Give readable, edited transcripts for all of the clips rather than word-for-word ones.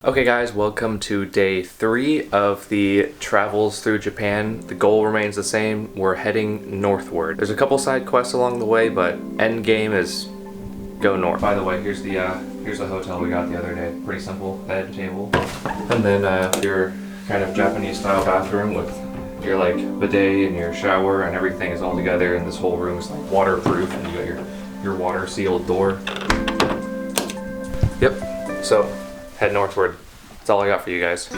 Okay guys, welcome to day 3 of the travels through Japan. The goal remains the same. We're heading northward. There's a couple side quests along the way, but end game is go north. By the way, here's the hotel we got the other day. Pretty simple, bed, table. And then your kind of Japanese style bathroom with your like bidet and your shower and everything is all together, and this whole room is like waterproof, and you got your water sealed door. Yep, so head northward. That's all I got for you guys.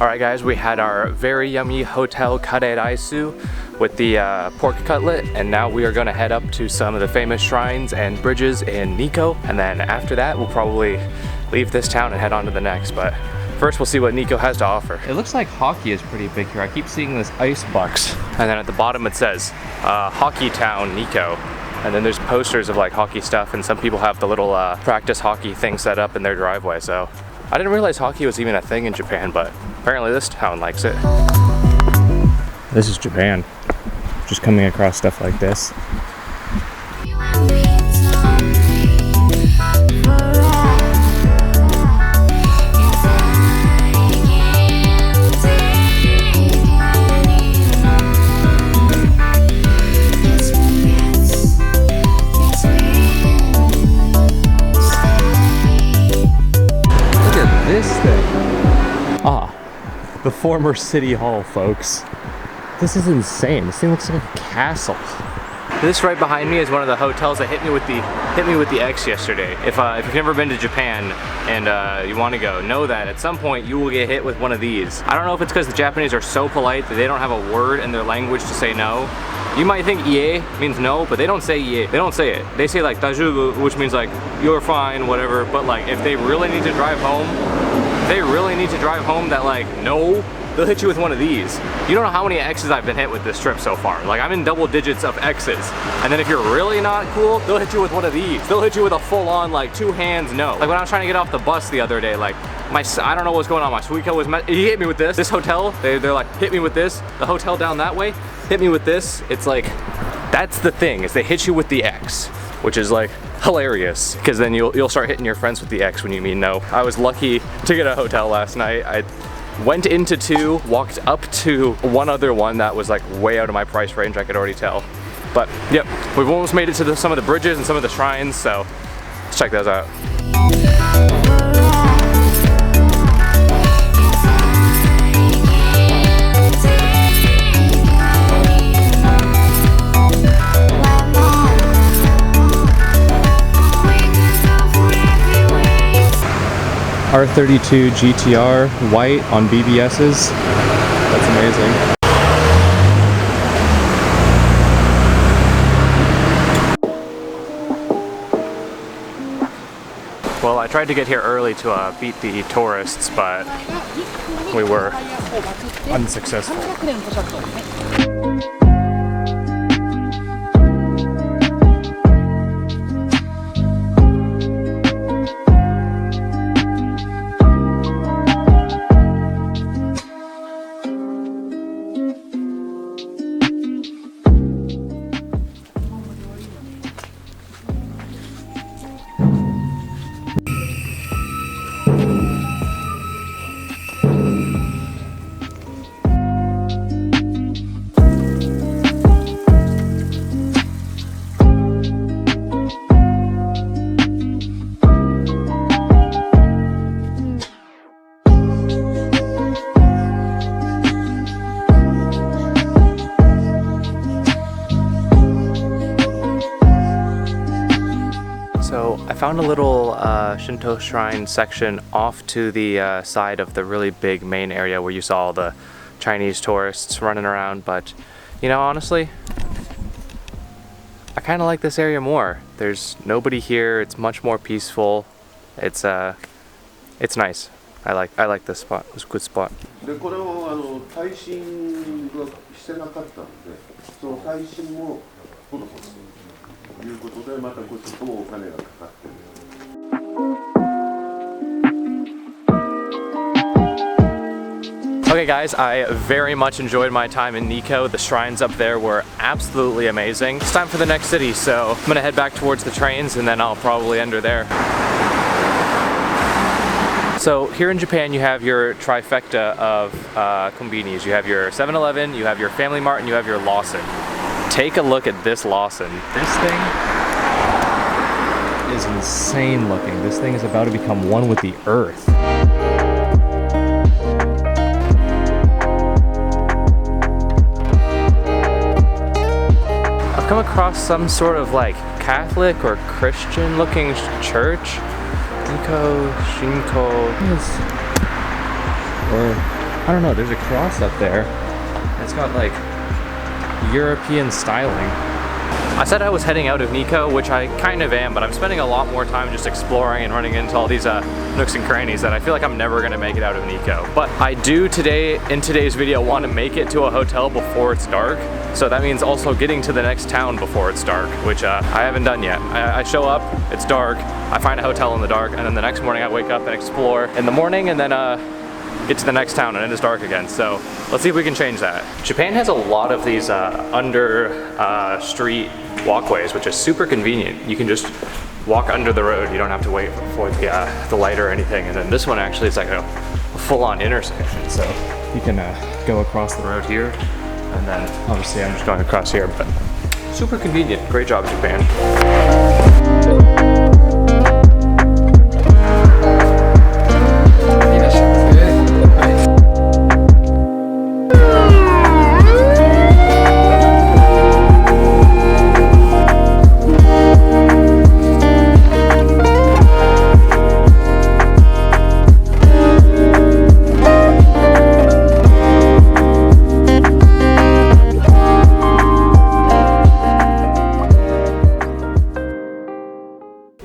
Alright guys, we had our very yummy hotel kare raisu with the pork cutlet, and now we are going to head up to some of the famous shrines and bridges in Nikko, and then after that we'll probably leave this town and head on to the next, but first we'll see what Nikko has to offer. It looks like hockey is pretty big here. I keep seeing this ice bucks, and then at the bottom it says Hockey Town Nikko, and then there's posters of like hockey stuff, and some people have the little practice hockey thing set up in their driveway, so I didn't realize hockey was even a thing in Japan, but apparently this town likes it. This is Japan. Just coming across stuff like this. Look at this thing. The former city hall, folks. This is insane. This thing looks like a castle. This right behind me is one of the hotels that hit me with the X yesterday. If you've never been to Japan and you want to go, know that at some point you will get hit with one of these. I don't know if it's because the Japanese are so polite that they don't have a word in their language to say no. You might think "ie" means no, but they don't say "ie." They don't say it. They say like "daijoubu," which means like you're fine, whatever. But like if they really need to drive home, that like no, they'll hit you with one of these. You don't know how many X's I've been hit with this trip so far. Like I'm in double digits of X's. And then if you're really not cool, they'll hit you with one of these. They'll hit you with a full-on like 2 hands no. Like when I was trying to get off the bus the other day, like I don't know what's going on. My Suica was he hit me with this. This hotel, they're like hit me with this. The hotel down that way hit me with this. It's like that's the thing, is they hit you with the X, which is like hilarious, because then you'll start hitting your friends with the X when you mean no. I was lucky to get a hotel last night. I went into 2, walked up to one other one that was like way out of my price range, I could already tell. But yep, we've almost made it to some of the bridges and some of the shrines, so let's check those out. R32 GTR white on BBS's. That's amazing. Well, I tried to get here early to beat the tourists, but we were unsuccessful. So I found a little Shinto shrine section off to the side of the really big main area where you saw all the Chinese tourists running around, but you know, honestly, I kind of like this area more. There's nobody here. It's much more peaceful. It's nice. I like this spot. It's a good spot. でこれを耐震がしてなかったので、その耐震も施すということで、またこっちともお金がかかってる。Okay guys, I very much enjoyed my time in Nikko. The shrines up there were absolutely amazing. It's time for the next city, so I'm gonna head back towards the trains and then I'll probably end her there. So here in Japan you have your trifecta of konbinis. You have your 7-Eleven, you have your Family Mart, and you have your Lawson. Take a look at this Lawson. This thing is insane looking. This thing is about to become one with the earth. I've come across some sort of like Catholic or Christian looking church. Nikko, Shinko, or I don't know, there's a cross up there. It's got like European styling. I said I was heading out of Nikko, which I kind of am, but I'm spending a lot more time just exploring and running into all these nooks and crannies that I feel like I'm never gonna make it out of Nikko. But I do in today's video want to make it to a hotel before it's dark. So that means also getting to the next town before it's dark, which I haven't done yet. I show up, it's dark, I find a hotel in the dark, and then the next morning I wake up and explore in the morning, and then get to the next town and it is dark again. So let's see if we can change that. Japan has a lot of these under street walkways, which is super convenient. You can just walk under the road. You don't have to wait for the light or anything. And then this one actually is like a full-on intersection. So you can go across the road here, and then obviously I'm just going across here, but super convenient. Great job, Japan.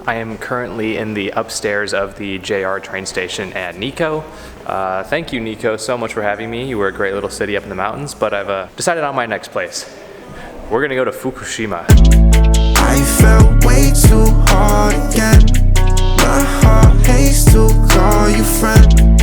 I am currently in the upstairs of the JR train station at Nikko. Thank you, Nikko, so much for having me. You were a great little city up in the mountains, but I've decided on my next place. We're gonna go to Fukushima. I felt way too hard again. My heart hates to call you friend.